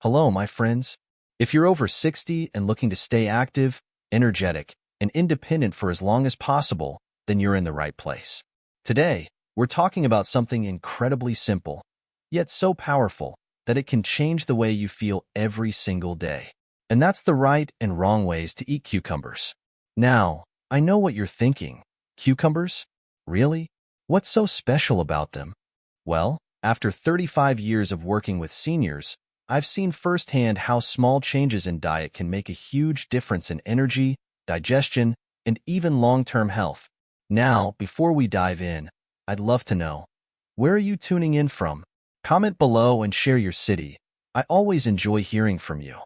Hello, my friends. If you're over 60 and looking to stay active, energetic, and independent for as long as possible, then you're in the right place. Today, we're talking about something incredibly simple, yet so powerful that it can change the way you feel every single day. And that's the right and wrong ways to eat cucumbers. Now, I know what you're thinking. Cucumbers? Really? What's so special about them? Well, after 35 years of working with seniors, I've seen firsthand how small changes in diet can make a huge difference in energy, digestion, and even long-term health. Now, before we dive in, I'd love to know, where are you tuning in from? Comment below and share your city. I always enjoy hearing from you.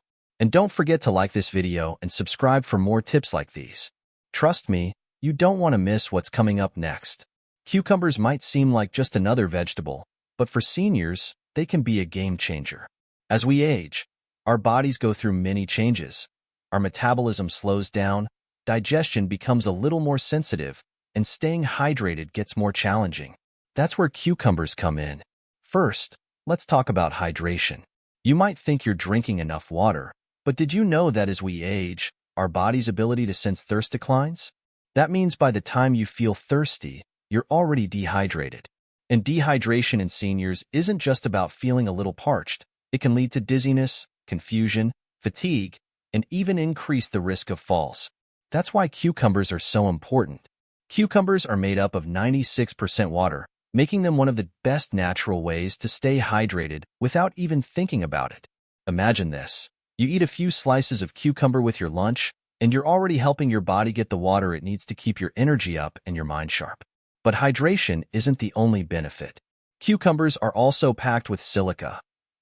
And don't forget to like this video and subscribe for more tips like these. Trust me, you don't want to miss what's coming up next. Cucumbers might seem like just another vegetable, but for seniors, they can be a game changer. As we age, our bodies go through many changes. Our metabolism slows down, digestion becomes a little more sensitive, and staying hydrated gets more challenging. That's where cucumbers come in. First, let's talk about hydration. You might think you're drinking enough water, but did you know that as we age, our body's ability to sense thirst declines? That means by the time you feel thirsty, you're already dehydrated. And dehydration in seniors isn't just about feeling a little parched. It can lead to dizziness, confusion, fatigue, and even increase the risk of falls. That's why cucumbers are so important. Cucumbers are made up of 96% water, making them one of the best natural ways to stay hydrated without even thinking about it. Imagine this. You eat a few slices of cucumber with your lunch, and you're already helping your body get the water it needs to keep your energy up and your mind sharp. But hydration isn't the only benefit. Cucumbers are also packed with silica,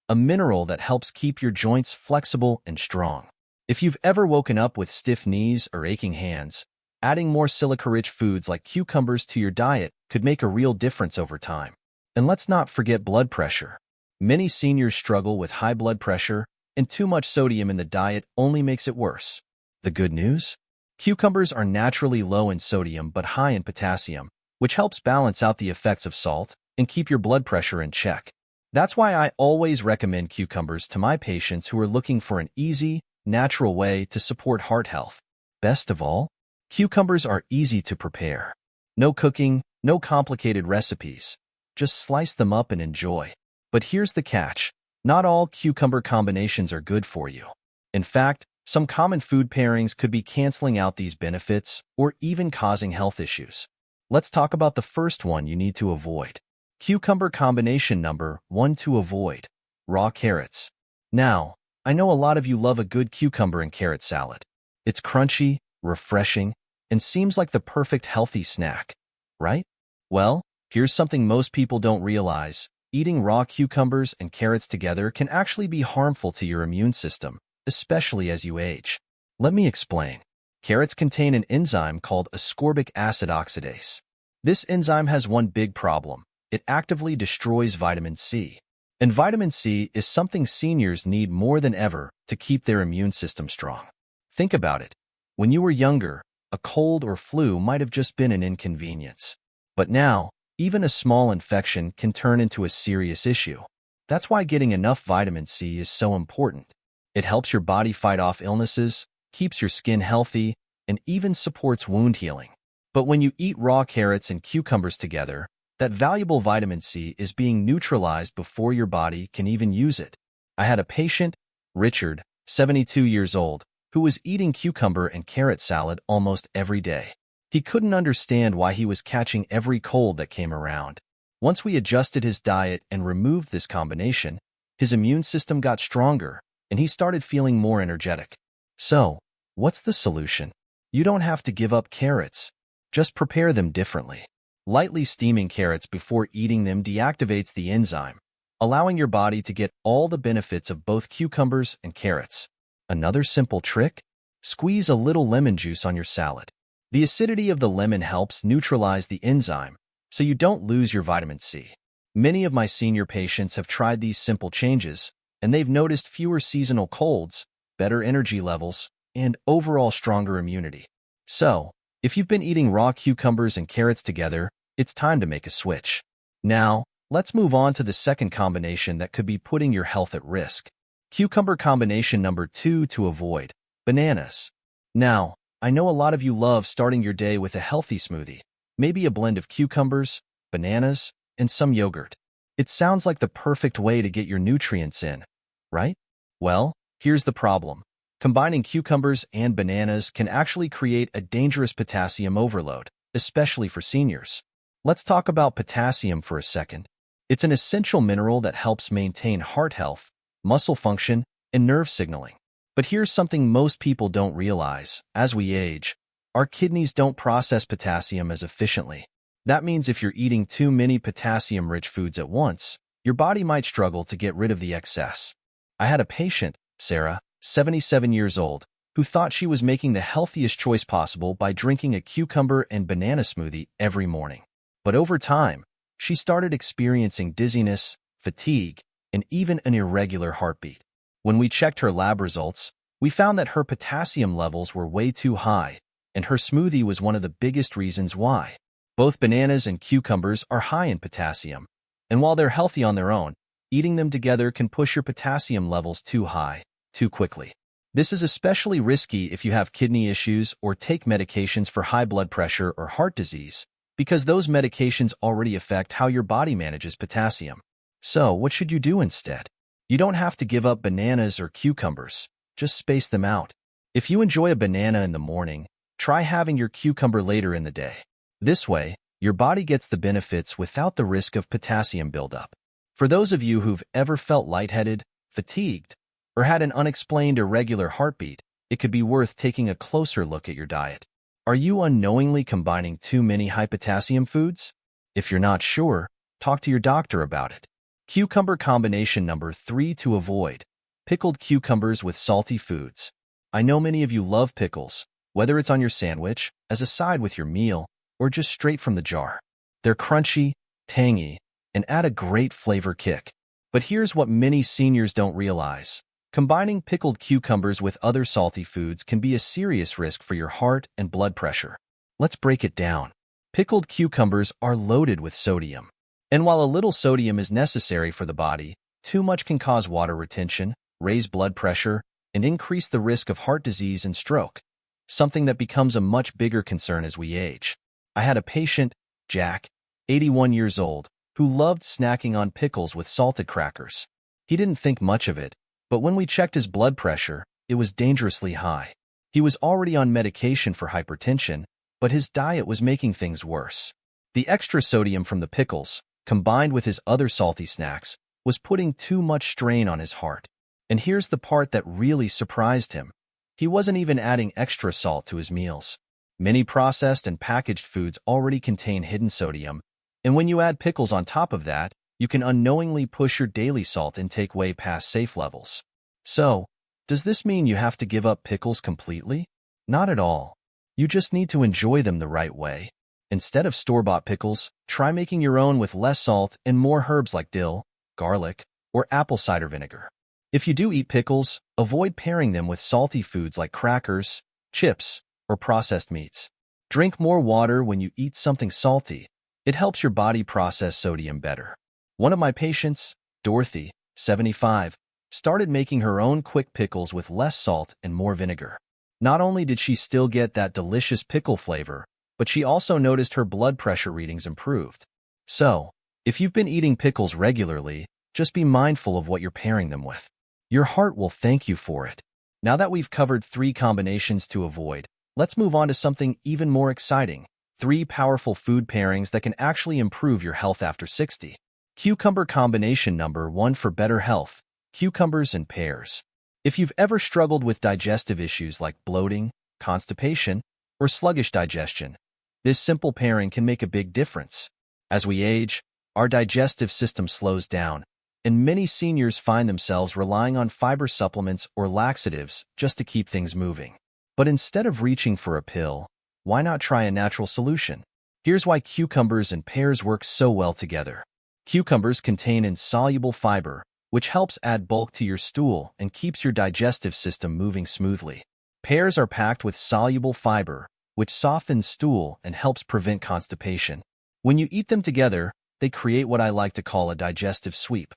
a mineral that helps keep your joints flexible and strong. If you've ever woken up with stiff knees or aching hands, adding more silica-rich foods like cucumbers to your diet could make a real difference over time. And let's not forget blood pressure. Many seniors struggle with high blood pressure, and too much sodium in the diet only makes it worse. The good news? Cucumbers are naturally low in sodium but high in potassium, which helps balance out the effects of salt and keep your blood pressure in check. That's why I always recommend cucumbers to my patients who are looking for an easy, natural way to support heart health. Best of all, cucumbers are easy to prepare. No cooking, no complicated recipes. Just slice them up and enjoy. But here's the catch. Not all cucumber combinations are good for you. In fact, some common food pairings could be canceling out these benefits or even causing health issues. Let's talk about the first one you need to avoid. Cucumber combination number 1 to avoid: raw carrots. Now, I know a lot of you love a good cucumber and carrot salad. It's crunchy, refreshing, and seems like the perfect healthy snack, right? Well, here's something most people don't realize. Eating raw cucumbers and carrots together can actually be harmful to your immune system, especially as you age. Let me explain. Carrots contain an enzyme called ascorbic acid oxidase. This enzyme has one big problem. It actively destroys vitamin C. And vitamin C is something seniors need more than ever to keep their immune system strong. Think about it. When you were younger, a cold or flu might have just been an inconvenience. But now, even a small infection can turn into a serious issue. That's why getting enough vitamin C is so important. It helps your body fight off illnesses, keeps your skin healthy, and even supports wound healing. But when you eat raw carrots and cucumbers together, that valuable vitamin C is being neutralized before your body can even use it. I had a patient, Richard, 72 years old, who was eating cucumber and carrot salad almost every day. He couldn't understand why he was catching every cold that came around. Once we adjusted his diet and removed this combination, his immune system got stronger, and he started feeling more energetic. So, what's the solution? You don't have to give up carrots. Just prepare them differently. Lightly steaming carrots before eating them deactivates the enzyme, allowing your body to get all the benefits of both cucumbers and carrots. Another simple trick? Squeeze a little lemon juice on your salad. The acidity of the lemon helps neutralize the enzyme, so you don't lose your vitamin C. Many of my senior patients have tried these simple changes, and they've noticed fewer seasonal colds, better energy levels, and overall stronger immunity. So, if you've been eating raw cucumbers and carrots together, it's time to make a switch. Now, let's move on to the second combination that could be putting your health at risk: Cucumber combination number 2 to avoid: bananas. Now, I know a lot of you love starting your day with a healthy smoothie, maybe a blend of cucumbers, bananas, and some yogurt. It sounds like the perfect way to get your nutrients in, right? Well, here's the problem. Combining cucumbers and bananas can actually create a dangerous potassium overload, especially for seniors. Let's talk about potassium for a second. It's an essential mineral that helps maintain heart health, muscle function, and nerve signaling. But here's something most people don't realize. As we age, our kidneys don't process potassium as efficiently. That means if you're eating too many potassium-rich foods at once, your body might struggle to get rid of the excess. I had a patient, Sarah, 77 years old, who thought she was making the healthiest choice possible by drinking a cucumber and banana smoothie every morning. But over time, she started experiencing dizziness, fatigue, and even an irregular heartbeat. When we checked her lab results, we found that her potassium levels were way too high, and her smoothie was one of the biggest reasons why. Both bananas and cucumbers are high in potassium, and while they're healthy on their own, eating them together can push your potassium levels too high, too quickly. This is especially risky if you have kidney issues or take medications for high blood pressure or heart disease, because those medications already affect how your body manages potassium. So, what should you do instead? You don't have to give up bananas or cucumbers, just space them out. If you enjoy a banana in the morning, try having your cucumber later in the day. This way, your body gets the benefits without the risk of potassium buildup. For those of you who've ever felt lightheaded, fatigued, or had an unexplained irregular heartbeat, it could be worth taking a closer look at your diet. Are you unknowingly combining too many high potassium foods? If you're not sure, talk to your doctor about it. Cucumber combination number 3 to avoid: pickled cucumbers with salty foods. I know many of you love pickles, whether it's on your sandwich, as a side with your meal, or just straight from the jar. They're crunchy, tangy, and add a great flavor kick. But here's what many seniors don't realize. Combining pickled cucumbers with other salty foods can be a serious risk for your heart and blood pressure. Let's break it down. Pickled cucumbers are loaded with sodium. And while a little sodium is necessary for the body, too much can cause water retention, raise blood pressure, and increase the risk of heart disease and stroke, something that becomes a much bigger concern as we age. I had a patient, Jack, 81 years old, who loved snacking on pickles with salted crackers. He didn't think much of it, but when we checked his blood pressure, it was dangerously high. He was already on medication for hypertension, but his diet was making things worse. The extra sodium from the pickles, combined with his other salty snacks, was putting too much strain on his heart. And here's the part that really surprised him. He wasn't even adding extra salt to his meals. Many processed and packaged foods already contain hidden sodium, and when you add pickles on top of that, you can unknowingly push your daily salt intake way past safe levels. So, does this mean you have to give up pickles completely? Not at all. You just need to enjoy them the right way. Instead of store-bought pickles, try making your own with less salt and more herbs like dill, garlic, or apple cider vinegar. If you do eat pickles, avoid pairing them with salty foods like crackers, chips, or processed meats. Drink more water when you eat something salty. It helps your body process sodium better. One of my patients, Dorothy, 75, started making her own quick pickles with less salt and more vinegar. Not only did she still get that delicious pickle flavor, but she also noticed her blood pressure readings improved. So, if you've been eating pickles regularly, just be mindful of what you're pairing them with. Your heart will thank you for it. Now that we've covered 3 combinations to avoid, let's move on to something even more exciting: 3 powerful food pairings that can actually improve your health after 60. Cucumber combination number 1 for better health: cucumbers and pears. If you've ever struggled with digestive issues like bloating, constipation, or sluggish digestion, this simple pairing can make a big difference. As we age, our digestive system slows down, and many seniors find themselves relying on fiber supplements or laxatives just to keep things moving. But instead of reaching for a pill, why not try a natural solution? Here's why cucumbers and pears work so well together. Cucumbers contain insoluble fiber, which helps add bulk to your stool and keeps your digestive system moving smoothly. Pears are packed with soluble fiber, which softens stool and helps prevent constipation. When you eat them together, they create what I like to call a digestive sweep.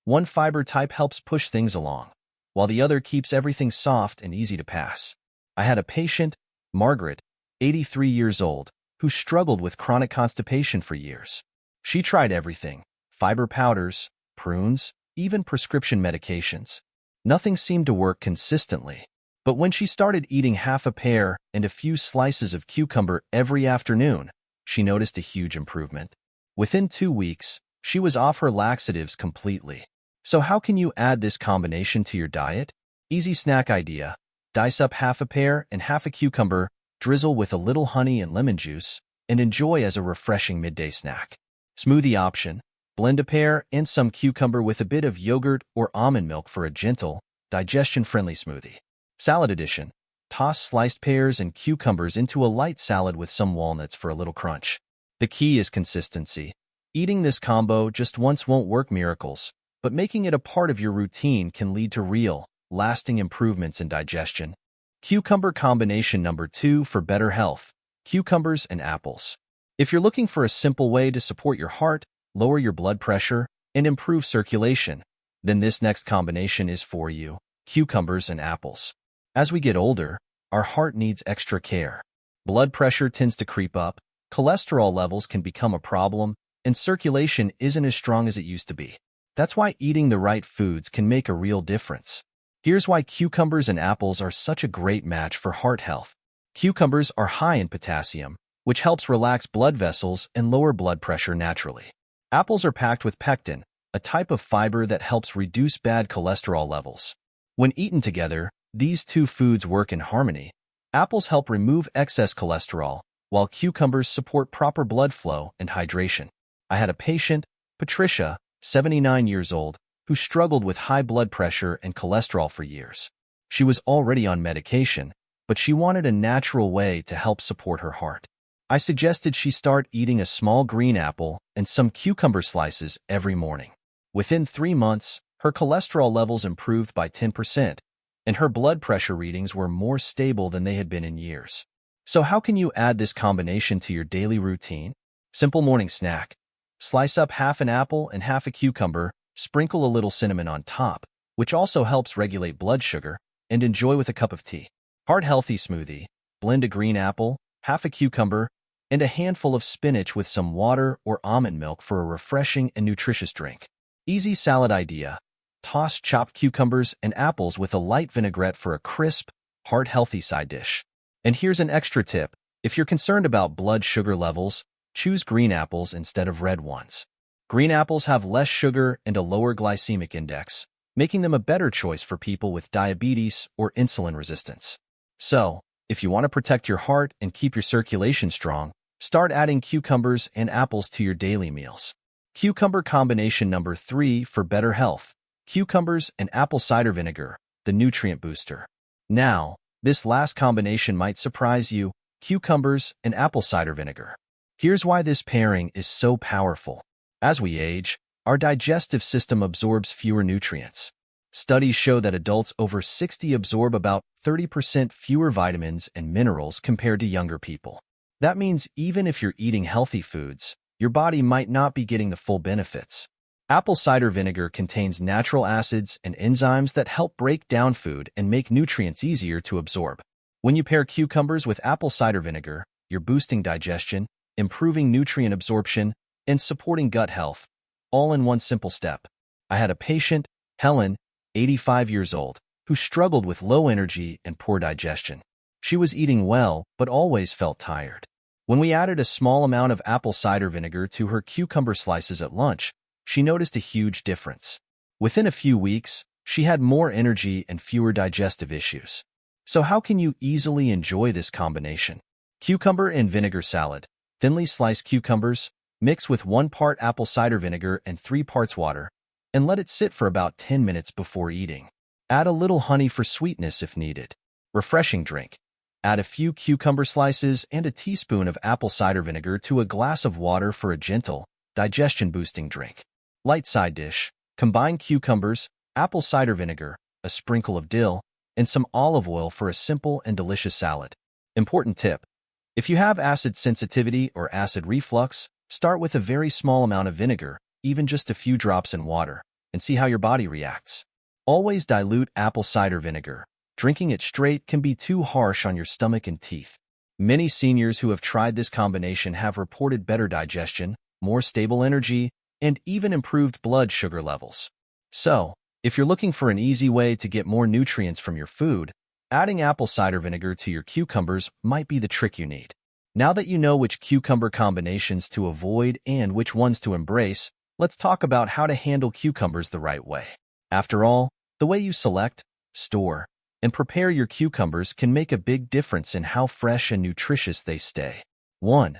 One fiber type helps push things along, while the other keeps everything soft and easy to pass. I had a patient, Margaret, 83 years old, who struggled with chronic constipation for years. She tried everything: fiber powders, prunes, even prescription medications. Nothing seemed to work consistently. But when she started eating half a pear and a few slices of cucumber every afternoon, she noticed a huge improvement. Within 2 weeks, she was off her laxatives completely. So how can you add this combination to your diet? Easy snack idea: dice up half a pear and half a cucumber, drizzle with a little honey and lemon juice, and enjoy as a refreshing midday snack. Smoothie option: blend a pear and some cucumber with a bit of yogurt or almond milk for a gentle, digestion-friendly smoothie. Salad edition: toss sliced pears and cucumbers into a light salad with some walnuts for a little crunch. The key is consistency. Eating this combo just once won't work miracles, but making it a part of your routine can lead to real, lasting improvements in digestion. Cucumber combination number 2 for better health: cucumbers and apples. If you're looking for a simple way to support your heart, lower your blood pressure, and improve circulation, then this next combination is for you: cucumbers and apples. As we get older, our heart needs extra care. Blood pressure tends to creep up, cholesterol levels can become a problem, and circulation isn't as strong as it used to be. That's why eating the right foods can make a real difference. Here's why cucumbers and apples are such a great match for heart health. Cucumbers are high in potassium, which helps relax blood vessels and lower blood pressure naturally. Apples are packed with pectin, a type of fiber that helps reduce bad cholesterol levels. When eaten together, these two foods work in harmony. Apples help remove excess cholesterol, while cucumbers support proper blood flow and hydration. I had a patient, Patricia, 79 years old, who struggled with high blood pressure and cholesterol for years. She was already on medication, but she wanted a natural way to help support her heart. I suggested she start eating a small green apple and some cucumber slices every morning. Within 3 months, her cholesterol levels improved by 10%, and her blood pressure readings were more stable than they had been in years. So how can you add this combination to your daily routine? Simple morning snack: slice up half an apple and half a cucumber, sprinkle a little cinnamon on top, which also helps regulate blood sugar, and enjoy with a cup of tea. Heart-healthy smoothie: blend a green apple, half a cucumber, and a handful of spinach with some water or almond milk for a refreshing and nutritious drink. Easy salad idea: toss chopped cucumbers and apples with a light vinaigrette for a crisp, heart-healthy side dish. And here's an extra tip: if you're concerned about blood sugar levels, choose green apples instead of red ones. Green apples have less sugar and a lower glycemic index, making them a better choice for people with diabetes or insulin resistance. So, if you want to protect your heart and keep your circulation strong, start adding cucumbers and apples to your daily meals. Cucumber combination number 3 for better health: cucumbers and apple cider vinegar, the nutrient booster. Now, this last combination might surprise you: cucumbers and apple cider vinegar. Here's why this pairing is so powerful. As we age, our digestive system absorbs fewer nutrients. Studies show that adults over 60 absorb about 30% fewer vitamins and minerals compared to younger people. That means even if you're eating healthy foods, your body might not be getting the full benefits. Apple cider vinegar contains natural acids and enzymes that help break down food and make nutrients easier to absorb. When you pair cucumbers with apple cider vinegar, you're boosting digestion, improving nutrient absorption, and supporting gut health, all in one simple step. I had a patient, Helen, 85 years old, who struggled with low energy and poor digestion. She was eating well, but always felt tired. When we added a small amount of apple cider vinegar to her cucumber slices at lunch, she noticed a huge difference. Within a few weeks, she had more energy and fewer digestive issues. So how can you easily enjoy this combination? Cucumber and vinegar salad: thinly sliced cucumbers, mix with 1 part apple cider vinegar and 3 parts water, and let it sit for about 10 minutes before eating. Add a little honey for sweetness if needed. Refreshing drink: add a few cucumber slices and a teaspoon of apple cider vinegar to a glass of water for a gentle, digestion-boosting drink. Light side dish: combine cucumbers, apple cider vinegar, a sprinkle of dill, and some olive oil for a simple and delicious salad. Important tip: if you have acid sensitivity or acid reflux, start with a very small amount of vinegar, even just a few drops in water, and see how your body reacts. Always dilute apple cider vinegar. Drinking it straight can be too harsh on your stomach and teeth. Many seniors who have tried this combination have reported better digestion, more stable energy, and even improved blood sugar levels. So, if you're looking for an easy way to get more nutrients from your food, adding apple cider vinegar to your cucumbers might be the trick you need. Now that you know which cucumber combinations to avoid and which ones to embrace, let's talk about how to handle cucumbers the right way. After all, the way you select, store, and prepare your cucumbers can make a big difference in how fresh and nutritious they stay. 1.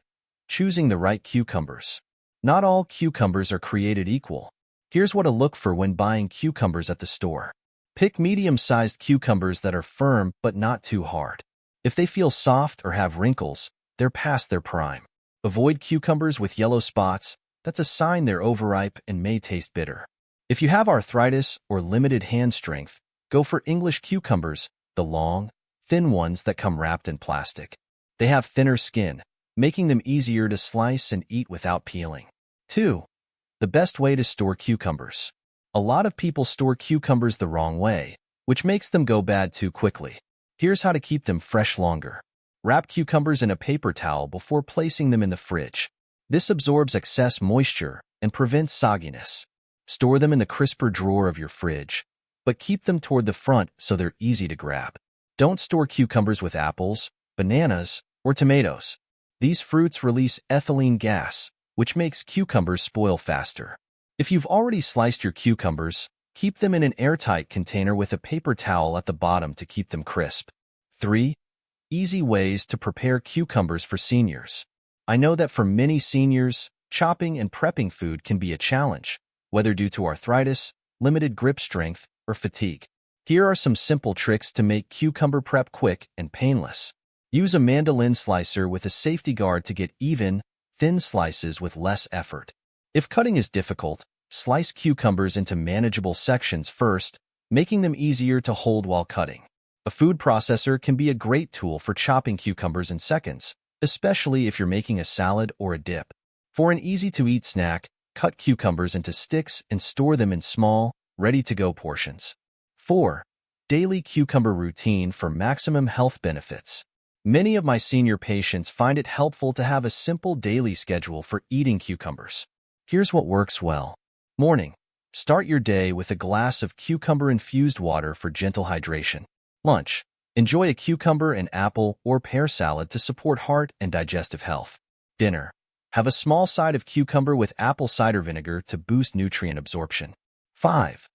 Choosing the right cucumbers. Not all cucumbers are created equal. Here's what to look for when buying cucumbers at the store. Pick medium-sized cucumbers that are firm but not too hard. If they feel soft or have wrinkles, they're past their prime. Avoid cucumbers with yellow spots. That's a sign they're overripe and may taste bitter. If you have arthritis or limited hand strength, go for English cucumbers, the long, thin ones that come wrapped in plastic. They have thinner skin, making them easier to slice and eat without peeling. 2. The best way to store cucumbers. A lot of people store cucumbers the wrong way, which makes them go bad too quickly. Here's how to keep them fresh longer. Wrap cucumbers in a paper towel before placing them in the fridge. This absorbs excess moisture and prevents sogginess. Store them in the crisper drawer of your fridge, but keep them toward the front so they're easy to grab. Don't store cucumbers with apples, bananas, or tomatoes. These fruits release ethylene gas, which makes cucumbers spoil faster. If you've already sliced your cucumbers, keep them in an airtight container with a paper towel at the bottom to keep them crisp. 3. Easy ways to prepare cucumbers for seniors. I know that for many seniors, chopping and prepping food can be a challenge, whether due to arthritis, limited grip strength, or fatigue. Here are some simple tricks to make cucumber prep quick and painless. Use a mandolin slicer with a safety guard to get even, thin slices with less effort. If cutting is difficult, slice cucumbers into manageable sections first, making them easier to hold while cutting. A food processor can be a great tool for chopping cucumbers in seconds, especially if you're making a salad or a dip. For an easy-to-eat snack, cut cucumbers into sticks and store them in small, ready-to-go portions. 4. Daily cucumber routine for maximum health benefits. Many of my senior patients find it helpful to have a simple daily schedule for eating cucumbers. Here's what works well. Morning. Start your day with a glass of cucumber-infused water for gentle hydration. Lunch. Enjoy a cucumber and apple or pear salad to support heart and digestive health. Dinner. Have a small side of cucumber with apple cider vinegar to boost nutrient absorption. 5.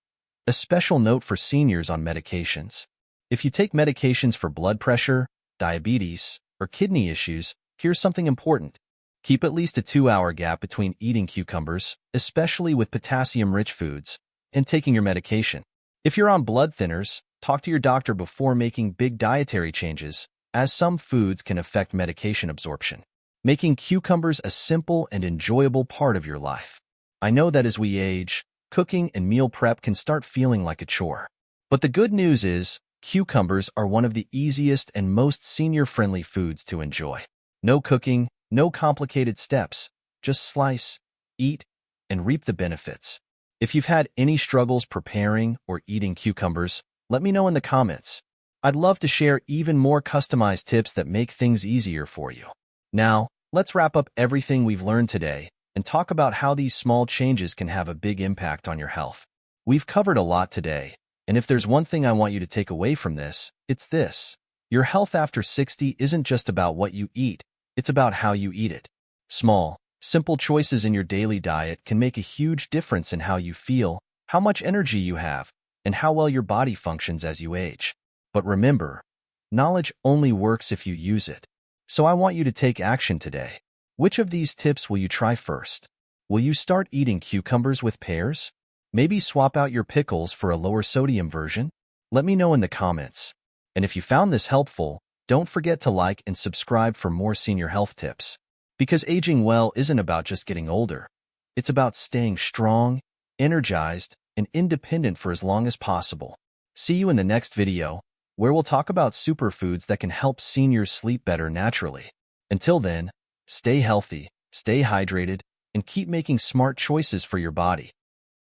A special note for seniors on medications. If you take medications for blood pressure, diabetes, or kidney issues, here's something important. Keep at least a 2-hour gap between eating cucumbers, especially with potassium-rich foods, and taking your medication. If you're on blood thinners, talk to your doctor before making big dietary changes, as some foods can affect medication absorption. Making cucumbers a simple and enjoyable part of your life. I know that as we age, cooking and meal prep can start feeling like a chore. But the good news is, cucumbers are one of the easiest and most senior-friendly foods to enjoy. No cooking, no complicated steps, just slice, eat, and reap the benefits. If you've had any struggles preparing or eating cucumbers, let me know in the comments. I'd love to share even more customized tips that make things easier for you. Now, let's wrap up everything we've learned today and talk about how these small changes can have a big impact on your health. We've covered a lot today, and if there's one thing I want you to take away from this, it's this. Your health after 60 isn't just about what you eat, it's about how you eat it. Small, simple choices in your daily diet can make a huge difference in how you feel, how much energy you have, and how well your body functions as you age. But remember, knowledge only works if you use it. So I want you to take action today. Which of these tips will you try first? Will you start eating cucumbers with pears? Maybe swap out your pickles for a lower sodium version? Let me know in the comments. And if you found this helpful, don't forget to like and subscribe for more senior health tips. Because aging well isn't about just getting older. It's about staying strong, energized, and independent for as long as possible. See you in the next video, where we'll talk about superfoods that can help seniors sleep better naturally. Until then, stay healthy, stay hydrated, and keep making smart choices for your body.